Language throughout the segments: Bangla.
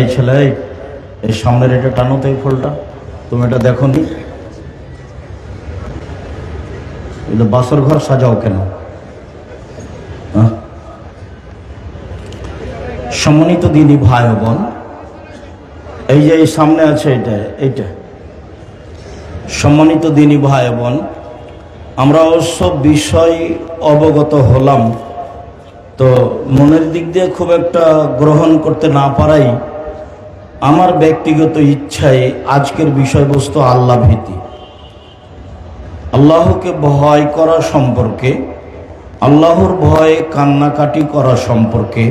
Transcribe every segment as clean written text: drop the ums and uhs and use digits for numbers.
এই ছেলে, এই সামনের এটা টানো তো, এই ফুলটা তুমি এটা দেখো নি, এটা বাসর ঘর সাজাও কেন? সম্মানিত দিদি ভাই বোন, এই যে এই সামনে আছে এইটা সম্মানিত দিনী ভাই বোন, আমরা অবশ্য বিষয় অবগত হলাম, তো মনের দিক দিয়ে খুব একটা গ্রহণ করতে না পারাই আমার ব্যক্তিগত ইচ্ছায় আজকের বিষয়বস্তু আল্লাহ ভীতি, আল্লাহকে ভয় করা সম্পর্কে, আল্লাহর ভয়ে কান্নাকাটি করা সম্পর্কে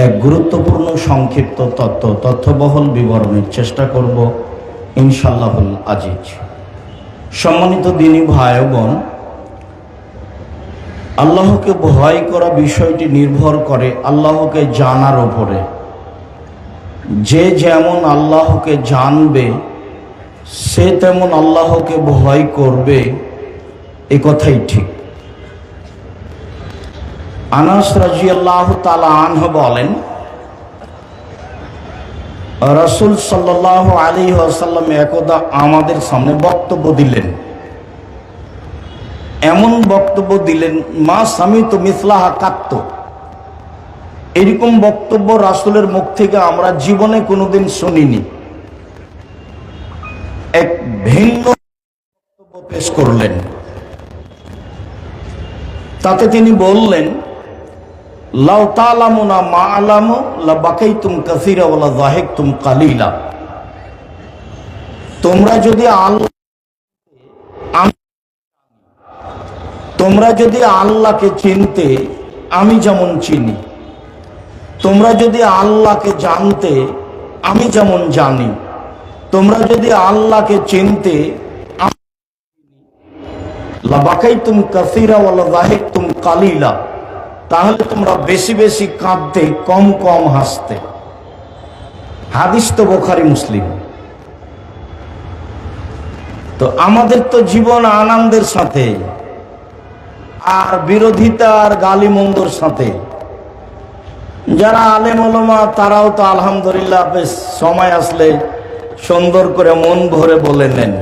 এক গুরুত্বপূর্ণ সংক্ষিপ্ত তথ্যবহুল বিবরণের চেষ্টা করব ইনশাআল্লাহুল আজিজ। সম্মানিত দিনী ভাই বোন, আল্লাহকে ভয় করা বিষয়টি নির্ভর করে আল্লাহকে জানার উপরে। যে যেমন আল্লাহকে জানবে সে তেমন আল্লাহকে ভয় করবে, এ কথাই ঠিক। আনাস রাদিয়াল্লাহু তাআলা আনহু বলেন, রাসূল সাল্লাল্লাহু আলাইহি ওয়াসাল্লাম একদা আমাদের সামনে বক্তব্য দিলেন। এমন বক্তব্য দিলেন, মা সামিতু মিসলাহা কাত্তু, এরকম বক্তব্য রাসূলের মুখ থেকে আমরা জীবনে কোনোদিন শুনিনি। এক ভিন্ন বক্তব্য পেশ করলেন। তাতে তিনি বললেন, লাউ তা'লামুনা মা আলামু লা বাকাইতুম কাসীরা ওয়া লা যাহিকতুম কালীলা। তোমরা যদি আল্লাহকে চিনতে আমি যেমন চিনি, তোমরা যদি আল্লাহকে জানতে আমি যেমন জানি, তোমরা যদি আল্লাহকে চিনতে লা বাকাইতুম কাসীরা ওয়া লা যাহিকতুম কালীলা, তাহলে তোমরা বেশি বেশি কাঁদতে, কম কম হাসতে। হাদিস তো বুখারী মুসলিম। তো আমাদের তো জীবন আনন্দের সাথে, আর বিরোধিতা আর গালিমন্দর সাথে। যারা আলেম ওলামা তারাও তো আলহামদুলিল্লাহ বেশ সময় আসলে সুন্দর করে মন ভরে বলে নেন।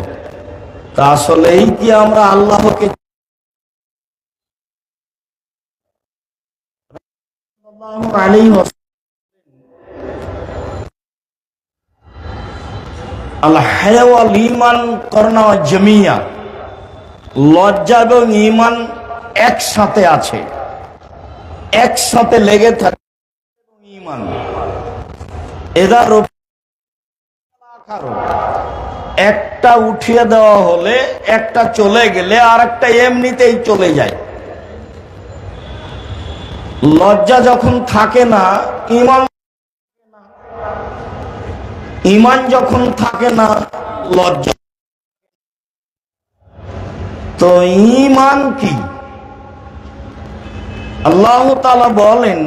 তা আসলে এই কি আমরা আল্লাহকে লজ্জা এবং ঈমান একসাথে আছে, একসাথে লেগে থাকে। ঈমান এদার একটা উঠিয়ে দেওয়া হলে, একটা চলে গেলে আর একটা এমনিতেই চলে যায়। লজ্জা যখন থাকে না, ঈমান যখন থাকে না, লজ্জা। তো ঈমান কি? আল্লাহ তাআলা বলেন,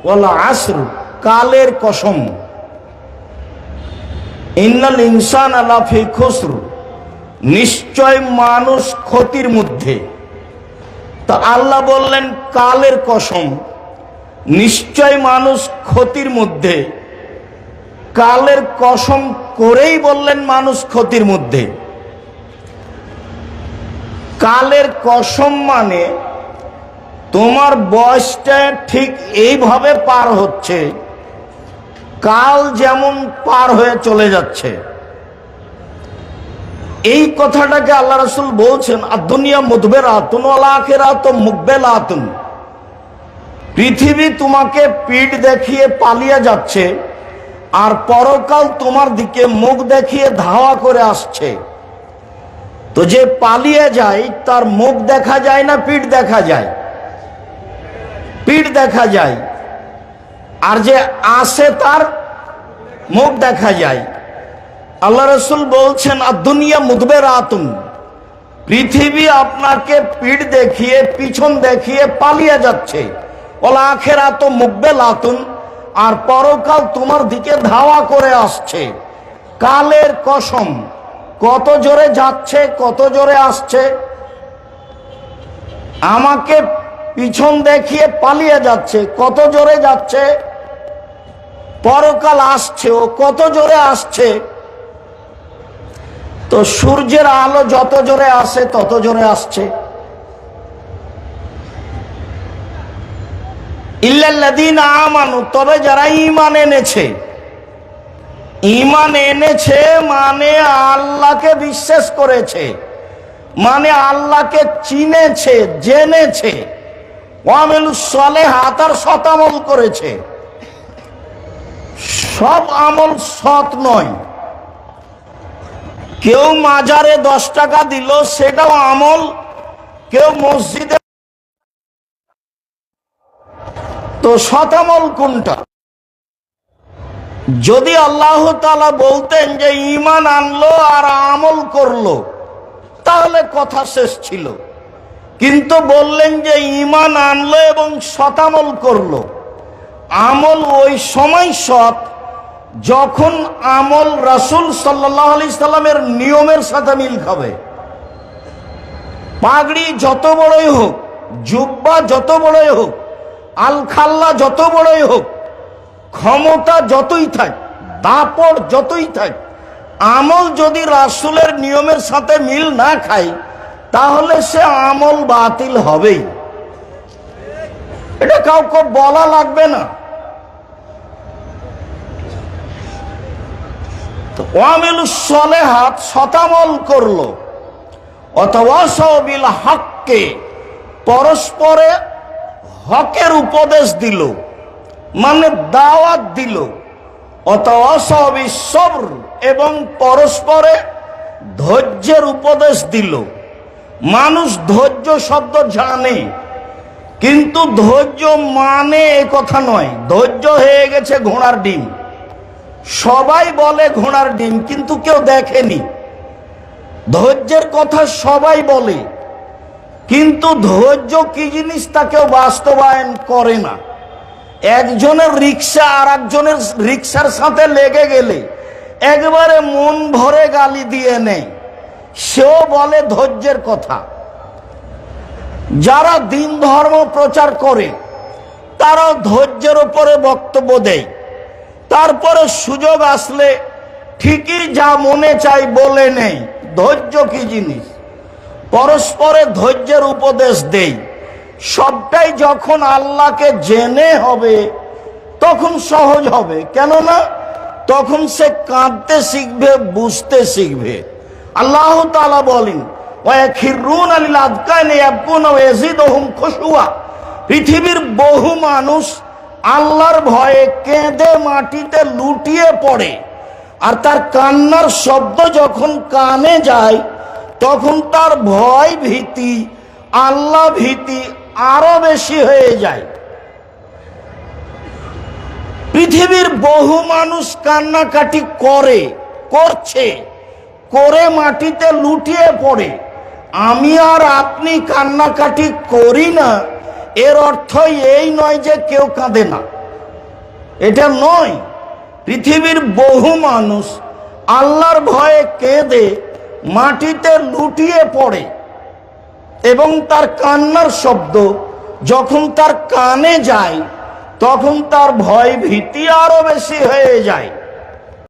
ওয়াল আসর, কালের কসম, ইন্নাল ইনসানা লাফি খুসর, নিশ্চয় মানুষ ক্ষতির মধ্যে। তা আল্লাহ বললেন কালের কসম, নিশ্চয় মানুষ ক্ষতির মধ্যে। কালের কসম করেই বললেন মানুষ ক্ষতির মধ্যে। কালের কসম মানে তোমার বয়সটা ঠিক এইভাবে পার হচ্ছে, কাল যেমন পার হয়ে চলে যাচ্ছে। এই কথাটাকে আল্লাহ রাসূল বলছেন, আদ-দুনিয়া মুদবিরাতুন ওয়াল আখিরাতু মুকবিলাতুন। পৃথিবী তোমাকে পিঠ দেখিয়ে পালিয়ে যাচ্ছে, আর পরকাল তোমার দিকে মুখ দেখিয়ে ধাওয়া করে আসছে। তো যে পালিয়ে যায় তার মুখ দেখা যায় না পিঠ দেখা যায়? পিঠ দেখা যায়। আর যে আসে তার মুখ দেখা যায়। আল্লাহ রাসূল বলছেন, আদ-দুনিয়া মুদবিরাতুন, পৃথিবী আপনাকে পিঠ দেখিয়ে, পিছন দেখিয়ে পালিয়ে যাচ্ছে। ওয়াল আখিরাতু মুকবিলাতুন, আর পরকাল তোমার দিকে ধাওয়া করে আসছে। কালের কসম, কত জোরে যাচ্ছে, কত জোরে আসছে। আমাকে পিছন দেখিয়ে পালিয়ে যাচ্ছে, কত জোরে যাচ্ছে। পরকাল আসছে, ও কত জোরে আসছে? তো সূর্যের আলো যত জোরে আসে তত জোরে আসছে। ইল্লাল্লাযীনা আমানু, তবে যারা ঈমান এনেছে। ঈমান এনেছে মানে আল্লাহকে বিশ্বাস করেছে, মানে আল্লাহকে চিনেছে, জেনেছে। ওয়ামিলুস সালিহাত, আর সৎ আমল করেছে। সব আমল সৎ নয়। কেউ মাজারে 10 টাকা দিল, সেটাও আমল। কেউ মসজিদে, তো সৎ আমল কোনটা? যদি আল্লাহ তাআলা বলতেন যে ঈমান আনলো আর আমল করলো, তাহলে কথা শেষ ছিল। কিন্তু বললেন যে ঈমান আনলো এবং সৎ আমল করলো। আমল ওই সময় সৎ যখন আমল রাসূল সাল্লাল্লাহু আলাইহি সাল্লামের নিয়মের সাথে মিল খাবে। পাগড়ি যত বড়ই হোক, জুব্বা যত বড়ই হোক, আলখাল্লা যত বড়ই হোক, ক্ষমতা যতই থাক, দাপট যতই থাক, আমল যদি রাসূলের নিয়মের সাথে মিল না খায়, তাহলে সে আমল বাতিল হবেই। এটা কাউকে বলা লাগবে না। ওয়ামিলুস সালিহাত, শতামল করলো। ওয়াতাওয়াসাউ বিল হককে, পরস্পরে হকের উপদেশ দিল, মানে দাওয়াত দিল। ওয়াতাওয়াসাউ বিস সবর, এবং পরস্পরে ধৈর্যের উপদেশ দিল। মানুষ ধৈর্য শব্দ জানে, কিন্তু ধৈর্য মানে এ কথা নয়। ধৈর্য হয়ে গেছে ঘোড়ার ডিম। সবাই বলে ঘোড়ার ডিম, কিন্তু কেউ দেখেনি। ধৈর্যের কথা সবাই বলে, কিন্তু ধৈর্য কি জিনিস তা কেউ বাস্তবায়ন করে না। একজনের রিক্সা আর একজনের রিক্সার সাথে লেগে গেলে একবারে মন ভরে গালি দিয়ে নেয়, সেও বলে ধৈর্যের কথা। যারা দিন ধর্ম প্রচার করে তারাও ধৈর্যের উপরে বক্তব্য দেয়। তারপরে সুযোগ আসলে ঠিকই যা মনে চাই বলে নেই। ধৈর্য কি জিনিস? পরস্পরে ধৈর্যের উপদেশ দেই। সবটাই যখন আল্লাহকে জেনে হবে তখন সহজ হবে। কেননা তখন সে কাঁদতে শিখবে, বুঝতে শিখবে। আল্লাহ তাআলা বলেন, ওয়াখিরুনা লিল আযকানি ইয়াবকুনা ওয়া ইয়াজিদুহুম খুশুয়া। পৃথিবীর বহু মানুষ আল্লাহর ভয়ে কেঁদে মাটিতে লুটিয়ে পড়ে, আর তার কান্নার শব্দ যখন কানে যায় তখন তার ভয় ভীতি, আল্লাহ ভীতি আরো বেশি হয়ে যায়। পৃথিবীর বহু মানুষ কান্নাকাটি করছে, করে মাটিতে লুটিয়ে পড়ে। আমি আর আপনি কান্নাকাটি করি না, এর অর্থ এই নয় যে কেউ কাঁদে না, এটা নয়। পৃথিবীর বহু মানুষ আল্লাহর ভয়ে কেঁদে মাটিতে লুটিয়ে পড়ে, এবং তার কান্নার শব্দ যখন তার কানে যায় তখন তার ভয় ভীতি আরো বেশি হয়ে যায়।